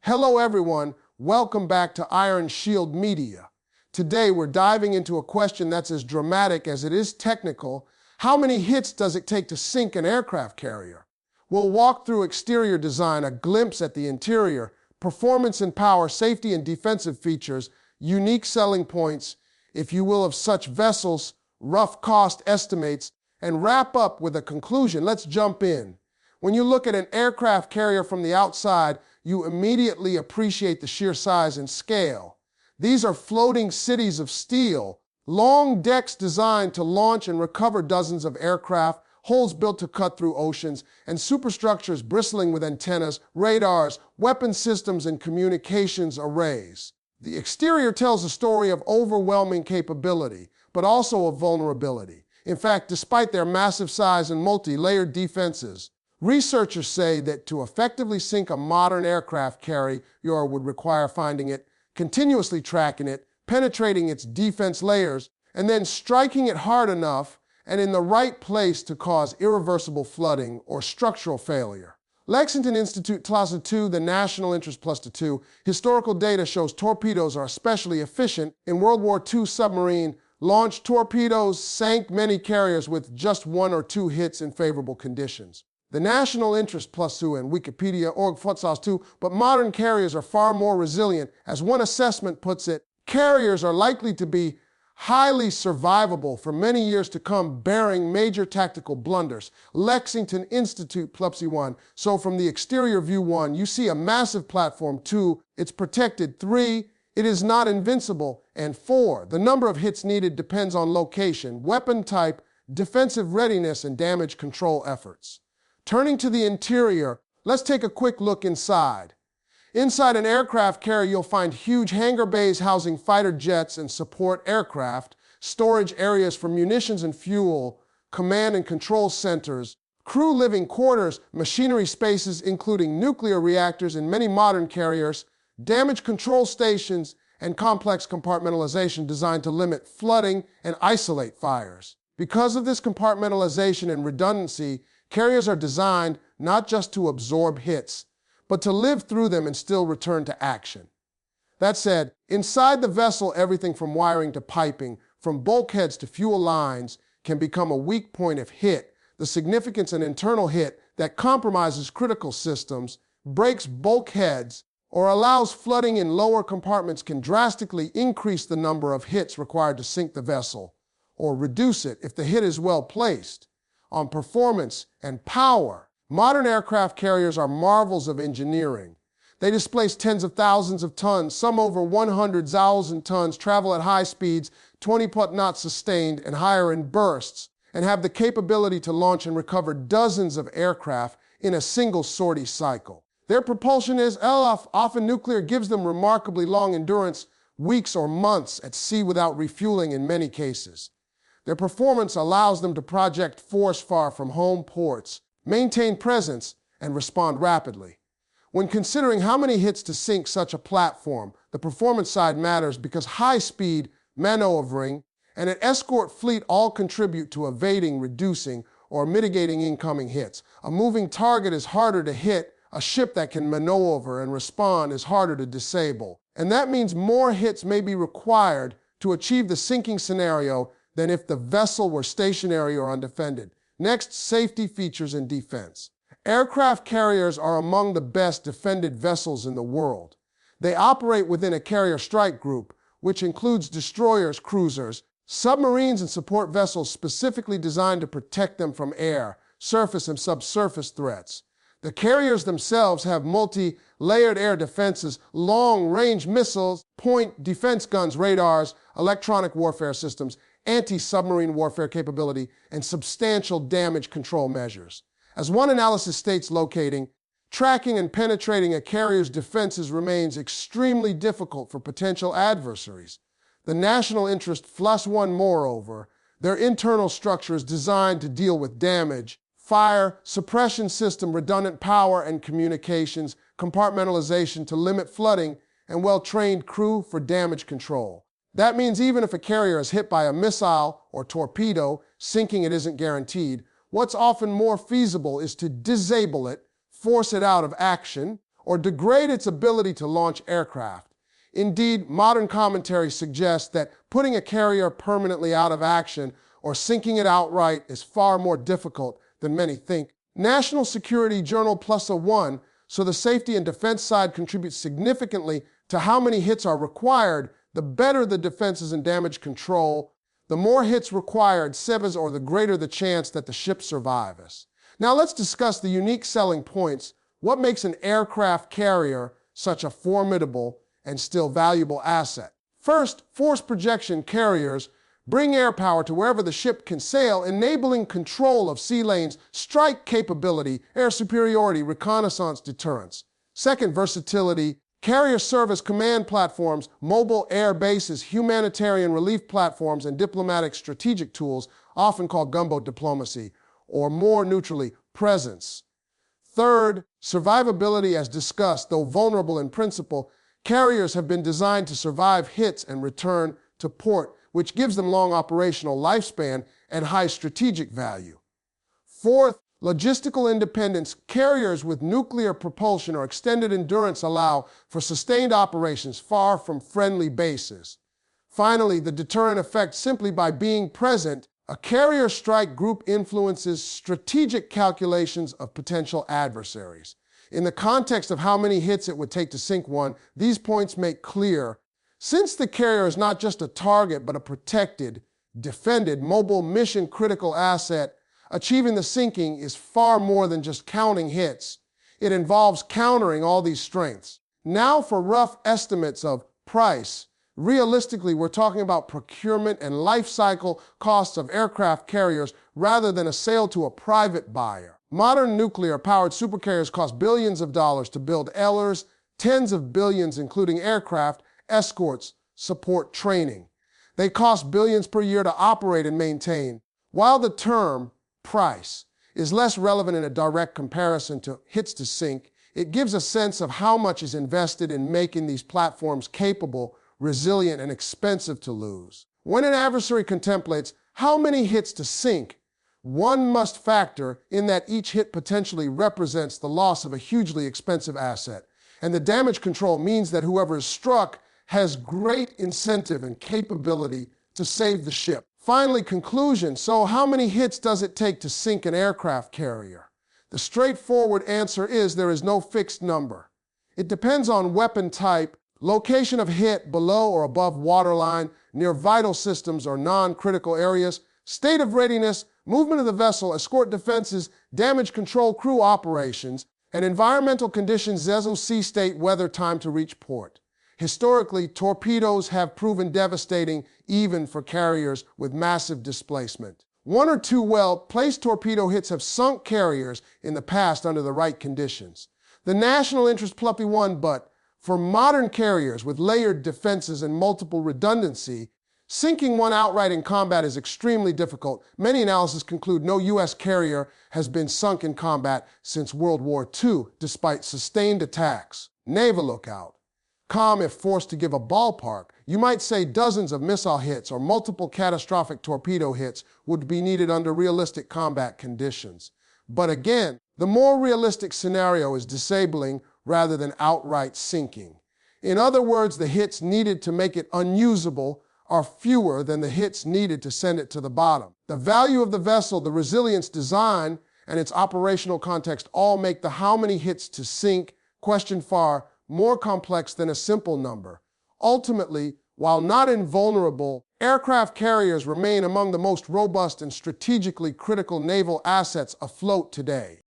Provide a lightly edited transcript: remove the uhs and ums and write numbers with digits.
Hello everyone, welcome back to Iron Shield Media. Today we're diving into a question that's as dramatic as it is technical. How many hits does it take to sink an aircraft carrier? We'll walk through exterior design, a glimpse at the interior, performance and power, safety and defensive features, unique selling points, if you will, of such vessels, rough cost estimates, and wrap up with a conclusion. Let's jump in. When you look at an aircraft carrier from the outside, you immediately appreciate the sheer size and scale. These are floating cities of steel, long decks designed to launch and recover dozens of aircraft, hulls built to cut through oceans, and superstructures bristling with antennas, radars, weapon systems, and communications arrays. The exterior tells a story of overwhelming capability, but also of vulnerability. In fact, despite their massive size and multi-layered defenses, researchers say that to effectively sink a modern aircraft carrier would require finding it, continuously tracking it, penetrating its defense layers, and then striking it hard enough and in the right place to cause irreversible flooding or structural failure. Lexington Institute Class 2, the National Interest Plus 2, historical data shows torpedoes are especially efficient. In World War II submarine launched torpedoes sank many carriers with just 1 or 2 hits in favorable conditions. The National Interest Plus 2 and Wikipedia.org Futsals 2, but modern carriers are far more resilient. As one assessment puts it, carriers are likely to be highly survivable for many years to come, bearing major tactical blunders. Lexington Institute Plupsy 1. So from the exterior view 1, you see a massive platform. 2, it's protected. 3, it is not invincible. And 4, the number of hits needed depends on location, weapon type, defensive readiness, and damage control efforts. Turning to the interior, let's take a quick look inside. Inside an aircraft carrier, you'll find huge hangar bays housing fighter jets and support aircraft, storage areas for munitions and fuel, command and control centers, crew living quarters, machinery spaces including nuclear reactors in many modern carriers, damage control stations, and complex compartmentalization designed to limit flooding and isolate fires. Because of this compartmentalization and redundancy, carriers are designed not just to absorb hits, but to live through them and still return to action. That said, inside the vessel, everything from wiring to piping, from bulkheads to fuel lines, can become a weak point if hit. The significance an internal hit that compromises critical systems, breaks bulkheads, or allows flooding in lower compartments can drastically increase the number of hits required to sink the vessel, or reduce it if the hit is well placed. On performance and power, modern aircraft carriers are marvels of engineering. They displace tens of thousands of tons, some over 100,000 tons, travel at high speeds, 20 knots sustained and higher in bursts, and have the capability to launch and recover dozens of aircraft in a single sortie cycle. Their propulsion is often nuclear, gives them remarkably long endurance, weeks or months at sea without refueling in many cases. Their performance allows them to project force far from home ports, maintain presence, and respond rapidly. When considering how many hits to sink such a platform, the performance side matters because high-speed maneuvering and an escort fleet all contribute to evading, reducing, or mitigating incoming hits. A moving target is harder to hit. A ship that can maneuver and respond is harder to disable. And that means more hits may be required to achieve the sinking scenario than if the vessel were stationary or undefended. Next, safety features and defense. Aircraft carriers are among the best defended vessels in the world. They operate within a carrier strike group, which includes destroyers, cruisers, submarines, and support vessels specifically designed to protect them from air, surface, and subsurface threats. The carriers themselves have multi-layered air defenses, long-range missiles, point defense guns, radars, electronic warfare systems, anti-submarine warfare capability, and substantial damage control measures. As one analysis states, locating, tracking, and penetrating a carrier's defenses remains extremely difficult for potential adversaries. The National Interest Plus 1, moreover, their internal structure is designed to deal with damage, fire, suppression system, redundant power and communications, compartmentalization to limit flooding, and well-trained crew for damage control. That means even if a carrier is hit by a missile or torpedo, sinking it isn't guaranteed. What's often more feasible is to disable it, force it out of action, or degrade its ability to launch aircraft. Indeed, modern commentary suggests that putting a carrier permanently out of action or sinking it outright is far more difficult than many think. National Security Journal +1, so the safety and defense side contributes significantly to how many hits are required. The better the defenses and damage control, the more hits required, severs, or the greater the chance that the ship survives. Now let's discuss the unique selling points. What makes an aircraft carrier such a formidable and still valuable asset? First, force projection carriers bring air power to wherever the ship can sail, enabling control of sea lanes, strike capability, air superiority, reconnaissance, deterrence. Second, versatility. Carriers serve as command platforms, mobile air bases, humanitarian relief platforms, and diplomatic strategic tools, often called gunboat diplomacy, or more neutrally, presence. Third, survivability. As discussed, though vulnerable in principle, carriers have been designed to survive hits and return to port, which gives them long operational lifespan and high strategic value. Fourth, logistical independence. Carriers with nuclear propulsion or extended endurance allow for sustained operations far from friendly bases. Finally, the deterrent effect. Simply by being present, a carrier strike group influences strategic calculations of potential adversaries. In the context of how many hits it would take to sink one, these points make clear, since the carrier is not just a target but a protected, defended, mobile, mission-critical asset, achieving the sinking is far more than just counting hits. It involves countering all these strengths. Now for rough estimates of price. Realistically, we're talking about procurement and life cycle costs of aircraft carriers rather than a sale to a private buyer. Modern nuclear-powered supercarriers cost billions of dollars to build, others tens of billions, including aircraft, escorts, support, training. They cost billions per year to operate and maintain. While the term price is less relevant in a direct comparison to hits to sink, it gives a sense of how much is invested in making these platforms capable, resilient, and expensive to lose. When an adversary contemplates how many hits to sink, one must factor in that each hit potentially represents the loss of a hugely expensive asset, and the damage control means that whoever is struck has great incentive and capability to save the ship. Finally, conclusion. So how many hits does it take to sink an aircraft carrier? The straightforward answer is there is no fixed number. It depends on weapon type, location of hit below or above waterline, near vital systems or non-critical areas, state of readiness, movement of the vessel, escort defenses, damage control, crew operations, and environmental conditions, vessel sea state, weather, time to reach port. Historically, torpedoes have proven devastating even for carriers with massive displacement. One or two well-placed torpedo hits have sunk carriers in the past under the right conditions. The national interest +1, but for modern carriers with layered defenses and multiple redundancy, sinking one outright in combat is extremely difficult. Many analyses conclude no U.S. carrier has been sunk in combat since World War II, despite sustained attacks. Naval lookout. If forced to give a ballpark, you might say dozens of missile hits or multiple catastrophic torpedo hits would be needed under realistic combat conditions. But again, the more realistic scenario is disabling rather than outright sinking. In other words, the hits needed to make it unusable are fewer than the hits needed to send it to the bottom. The value of the vessel, the resilience design, and its operational context all make the how many hits to sink question far more complex than a simple number. Ultimately, while not invulnerable, aircraft carriers remain among the most robust and strategically critical naval assets afloat today.